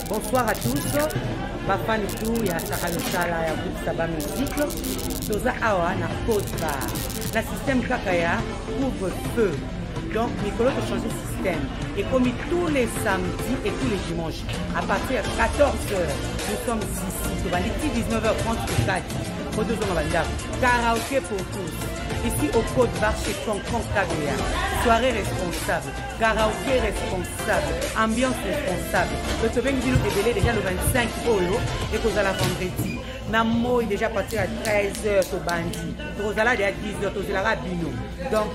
Bonsoir à tous. Bafan tout, il y a Sarah Losala, il y a groupe Saba Musique. Toza Awa, na Côte Bar. Le système Kakaya couvre-feu. Donc, Nicolas peut changer le système. Et comme tous les samedis et tous les dimanches, à partir de 14h, nous sommes ici. 19h30 pour 4. Karaoké pour tous. Ici au Côte Bar chez Tonton Kabea. Soirée responsable. Karaoké responsable. Ambiance responsable. Le Tobeng Bilou est délai déjà le 25 Olo et qu'on a la vendredi. Namo est déjà parti à 13h au Bandi. Rosala est à 10h au Zélarabino. Donc.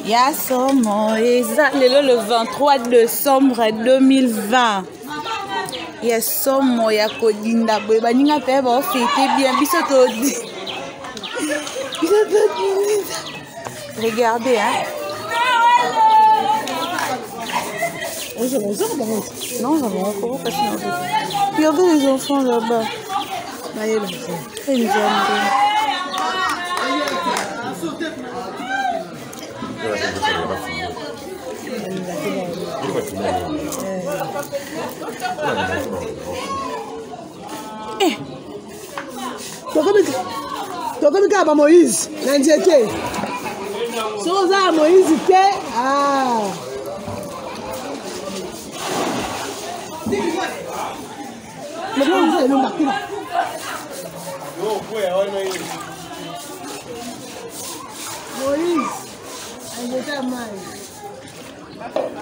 Yasomo, le 23 décembre 2020. Yasomo, Yakodinda, Baninga Peba, c'était bien. Regardez, hein. Non, ça va encore passer. Regardez les enfants là-bas. Toka Moïse, Nandieke. Soza Moïse ke ah.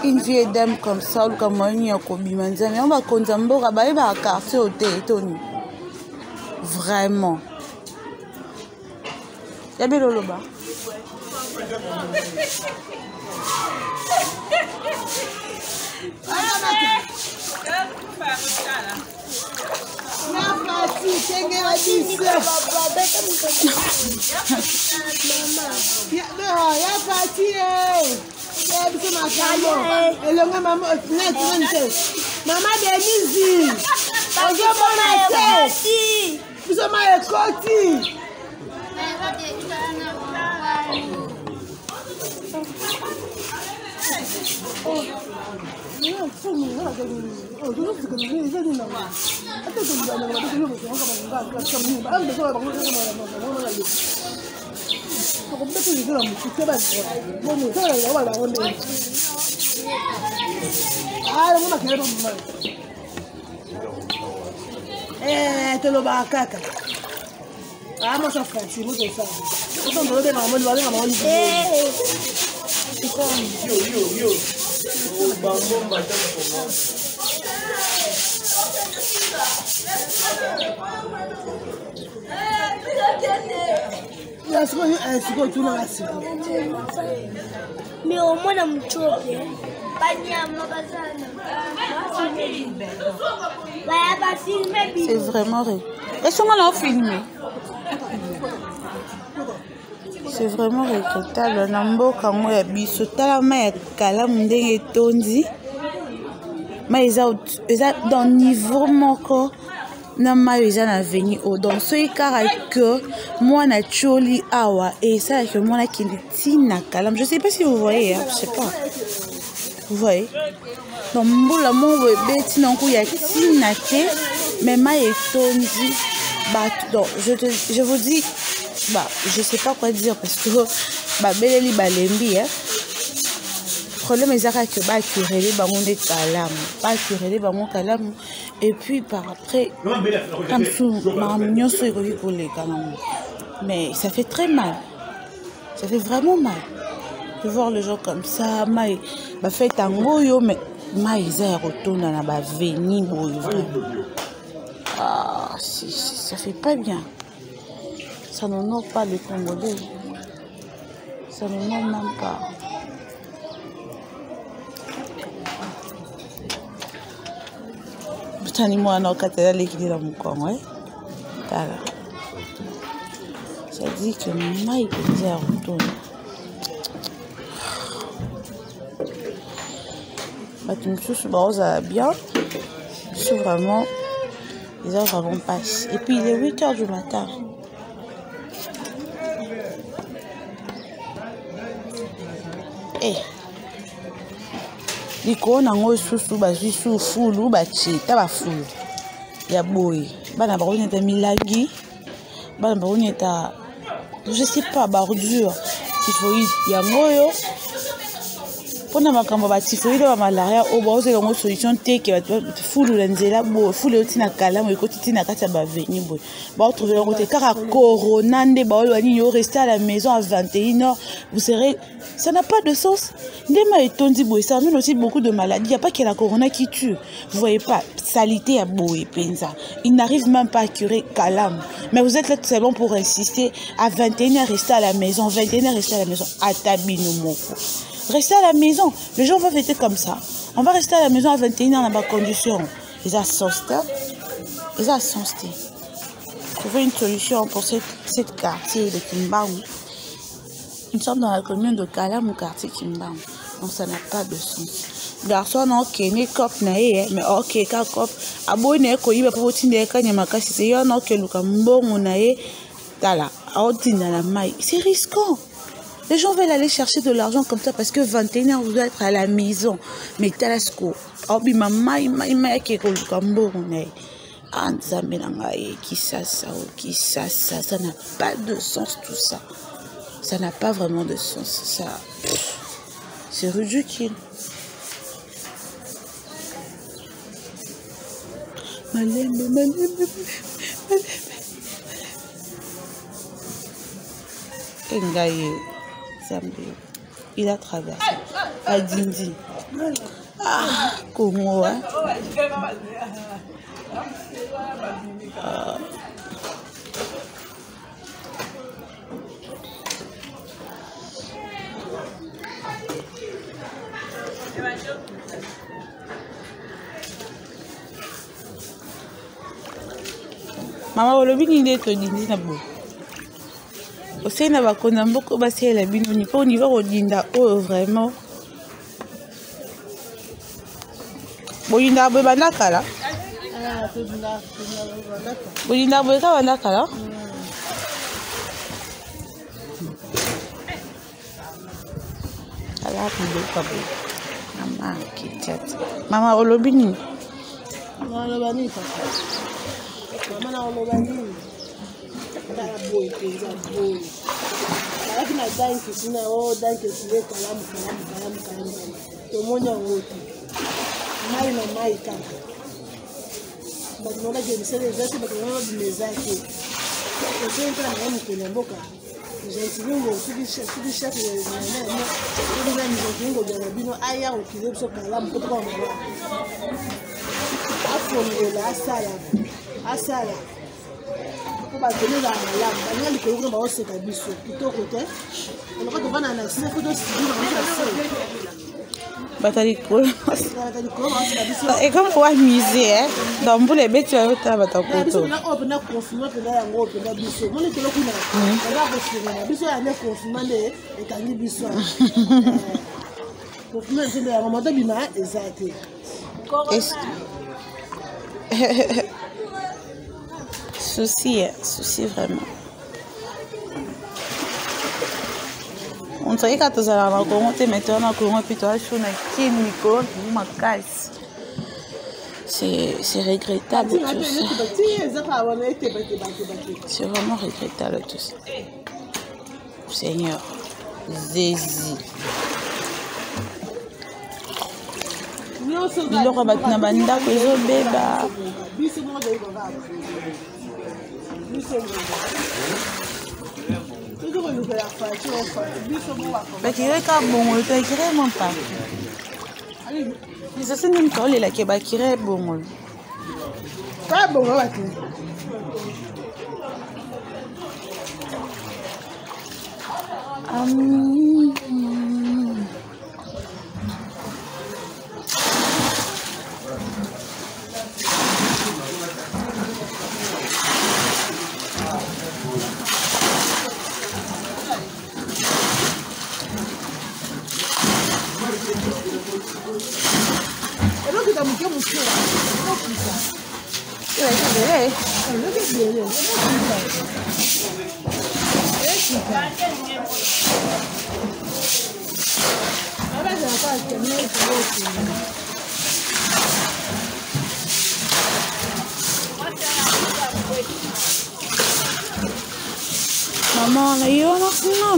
Une vieille dame comme ça, comme moi, il y a on va contambour à un quartier au Tétoni. Vraiment. Ya Beloloba. Mama Denise, te lo va a caca. Vamos a Francis, muy pesado. Eso no lo tengo, vamos a mais au moins dans mon choc, c'est vraiment vrai. Est-ce qu'on l'a filmé? C'est vraiment regrettable. Nambo kango ya biso tala ma ya kala ndenge tondi. Ma eza dans niveau moko na ma eza na veni au donc so ikara que moi na choli awa et ça que moi na kilitina kala. Je sais pas si vous voyez, hein, je sais pas. Vous voyez? Donc mbola mon bébé tinanku ya tinate mais ma etondi bah donc je vous dis bah je sais pas quoi dire parce que bah beleli balembi hein. Problème ezaka que ba curele ba monde kalam ba curele ba mon kalam et puis par après comme sous ma nyonso ekoki koleka nango mais ça fait très mal, ça fait vraiment mal de voir les gens comme ça mai ba fait tango yo mais mai za ya retourna na ba veni boyo. Ah ça fait pas bien, ça n'honore pas les Congolais, ça n'honore même pas. Tani mwana okatela lekili la mukongo eh tala ça dit que mai déjà retourne batu misusu baoza bien c'est vraiment les heures vont passer et puis il est 8h du matin. Eh liko nango susu bazwi su fulu bacheta ba fulu ya boy bana ba roneta milangi bana ba roneta je sais pas bordure tifoïde ya ngoyo pona makambo ba tifoïde ba malaria o ba ose ngo solution teke ba fulu la nzela bo fulu otina kala mo ekoti tina kata ba veni boy ba retrouver ngo te kaka corona nde ba olwani yo rester à la maison à 21h vous serez. Ça n'a pas de sens. Ndema et tondi boy, ça amène aussi beaucoup de maladies. Il n'y a pas que la corona qui tue. Vous voyez pas, salité à boy, penza. Il n'arrive même pas à curer Kalam. Mais vous êtes là tout simplement pour insister à 21h rester à la maison, 21h rester à la maison. Atabino moko. Restez à la maison. Les gens vont fêter comme ça. On va rester à la maison à 21h dans ma condition. Les associés. Les associés. Trouver une solution pour cette quartier de Kimbaou. Nous sommes dans la commune de Kalam au quartier Kimbam. Donc ça n'a pas de sens. Garçon non kene cop nae mais ok ka cop abone ko yiba po tinde ka nyama kasi se yo non ke luka mbongo nae tala aotina la mai. C'est risquant. Les gens veulent aller chercher de l'argent comme ça parce que 21h vous doit être à la maison. Mais talasco obi mai ke ko luka mbongo nae. Anzambe na ngai kisasa ça n'a pas de sens tout ça. Ça n'a pas vraiment de sens. Ça, c'est ridicule. Il a traversé. À Dindi. Ah, Congo, hein. Mama olobi ni nde todindi na bo. Osei na bakonda mboko basalela bino ni mpo niva kodinda oyo vraiment. Boyinda boye banda kala? Boyinda boye ka banda kala? Ala kudoka boye. Mama kitati. Mama olobi nini? Mama oloba nini papa? Mama na oloba nini? Tala boy penza boy. Alafu na danke sina danke sile kalamu. Tomonya wote. Mai na mai kaka. Basi naona je misele zake basi naona dimezake. Sasa ndio na mkenya mboka. Jentilungo sidi chef na ndio ndio bino aya ukileso kalamu kutoka mama. Afongola asala. Ba tele la malamu banya likolo ba oseka biso kitoko te on va bana na se photo sidi na se batalikolo et comme quoi musée dans boule beti wa yota batakoto na opena confinement pena yango opena biso moni telo kuna ba ko sirena biso ya ne confinement de ekangi biso confinement c'est ya maman bima exact souci vraiment. On dirait que tu as la Congo, tu mets en Congo, puis tu as un micro, c'est regrettable tout ça. C'est vraiment regrettable tout ça. Seigneur, Zézi. Il aura battu na banda que zo beba. Bakire ka bongo to ikire mon pa. Les asini mtole la ke bakire bongo. Ka bongo bati. Maman,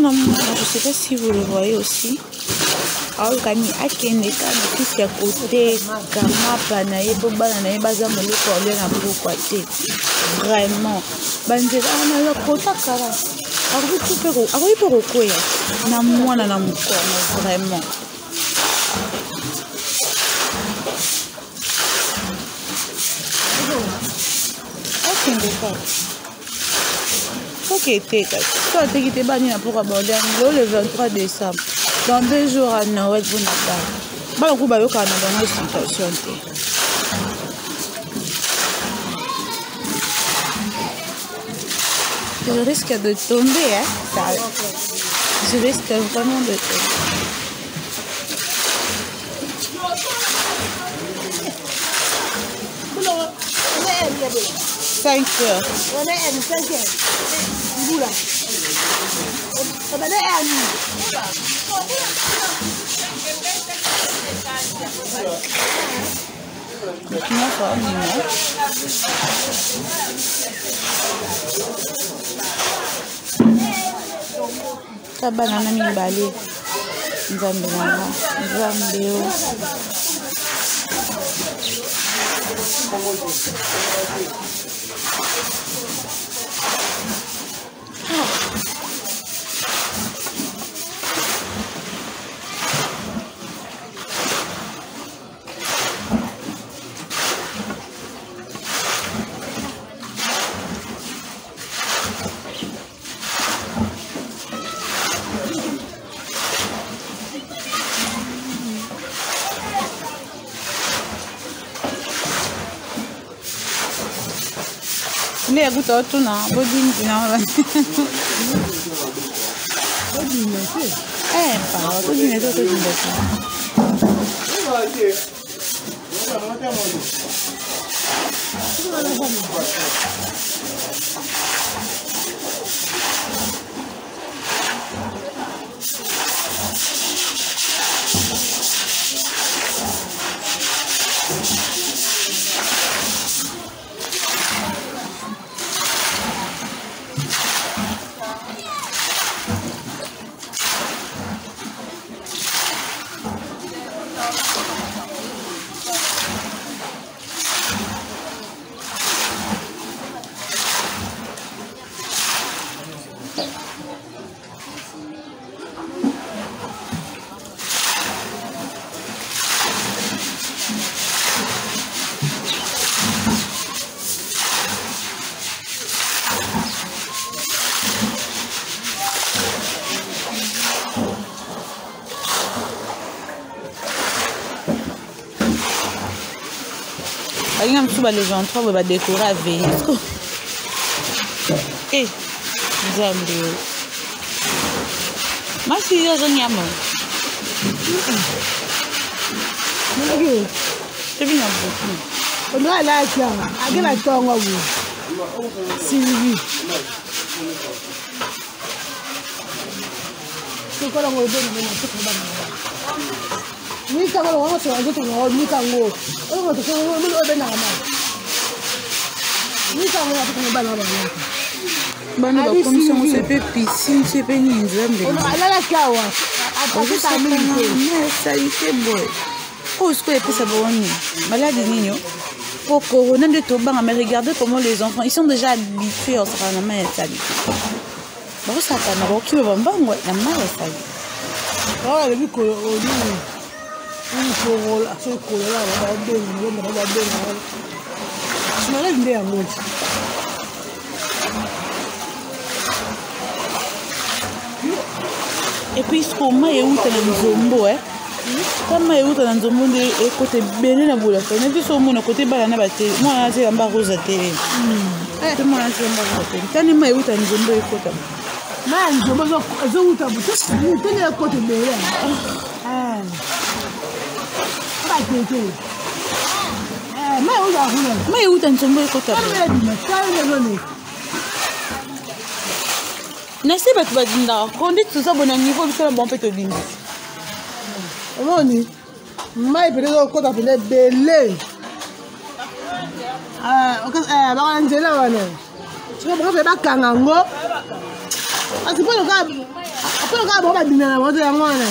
non, je sais pas si vous le voyez aussi. Alors, quand il y a quelqu'un qui est à côté, Kamapa, Naïbo, Bananaï, Baza, Moloko, Léna, Brokwate. Vraiment. Banzela, on a le quota, Kara. Alors, tu peux arriver pour quoi? Na moi, na mon corps, vraiment. Ok, d'accord. Ok, toi, tu es banni pour aborder le 23 décembre. Dans 2 jours à Noël, vous n'avez pas. Vous n'avez pas de situation. Je risque de tomber, hein. Je risque vraiment de tomber. Cinq heures. Banana mibale nzambe nanga nzambe o ne yakuta watu na body na pa watu ni ndio tu Il y a un petit peu les gens qui vont décorer avec. Eh, j'aime. Ma fille, je n'aime pas. C'est bien beaucoup. On doit aller à ça. À quel temps on va vous? Sylvie. C'est quoi la mode de ni kama wao sio watu tunao ni kango wao watu wao mimi obe na mama ni kama watu tunabana bana bana ba comme ça on se fait piscine c'est pas ni nzambe on ala la kawa après ça mais ça y fait boy oh ce que est ça boni malade nino pour corona de tobanga mais regardez comment les enfants ils sont déjà habitués au sera na mais ça bon ça pas na qui va mbango na mala ça oh le biko il faut la ce qu'on a là on va je me lève bien moi et puis ce qu'on m'a eu dans Zombo comme m'a eu dans Zombo et côté Bénin na boula mais puis sur mon côté balana baté moi j'ai un barrose à télé tout moi j'ai un barrose à télé tani m'a eu dans Zombo et côté man Zombo zo uta butu tani à côté Bénin mais où t'en sommes côté n'est-ce pas tu vas dire quand tu ça bon niveau ça bon peut te dire Omoni mai peut-être côté appelé belé ba Angela wana tu vas faire ba kangango asi pas le gars après le gars ba bina na moto ya mwana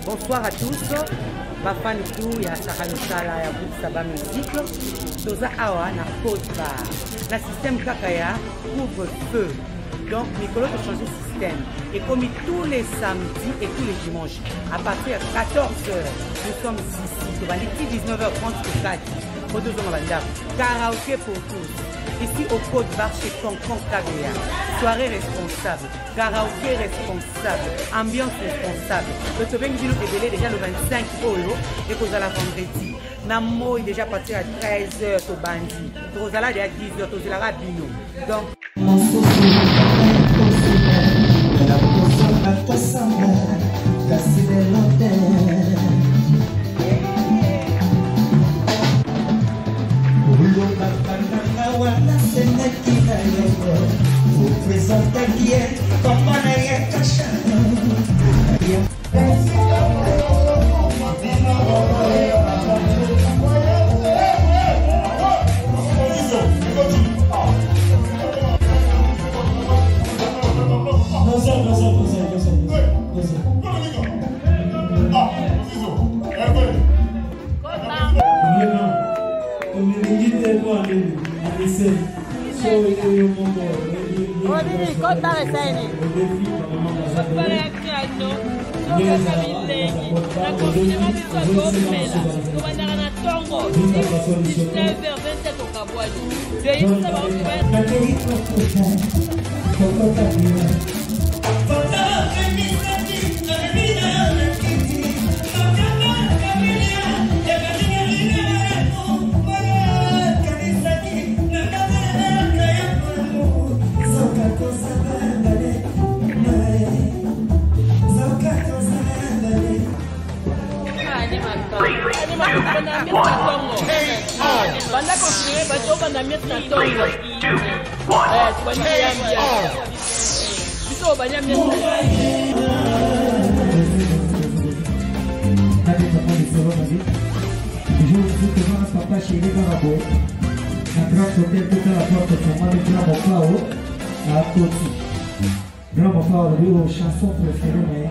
Bonsoir à tous. Bafani tout ya Sakalosala ya Saba musique. Toza awa na Côte Bar. La système kakaya couvre-feu. Donc Nicolas a changé de système. Et comme tous les samedis et tous les dimanches, à partir de 14h, nous sommes ici. Tu vas aller 19h30 sur 4. Karaoké pour tous. Ici au Côte Bar chez Tonton Kabea. Soirée responsable, karaoké responsable, ambiance responsable. Le Tobeng dit le délai déjà le 25 Olo et qu'on a la vendredi. Namo est déjà parti à 13h au Bandi. Rosala est à 10h au Rabino. Donc Chanson préférée, mais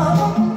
Never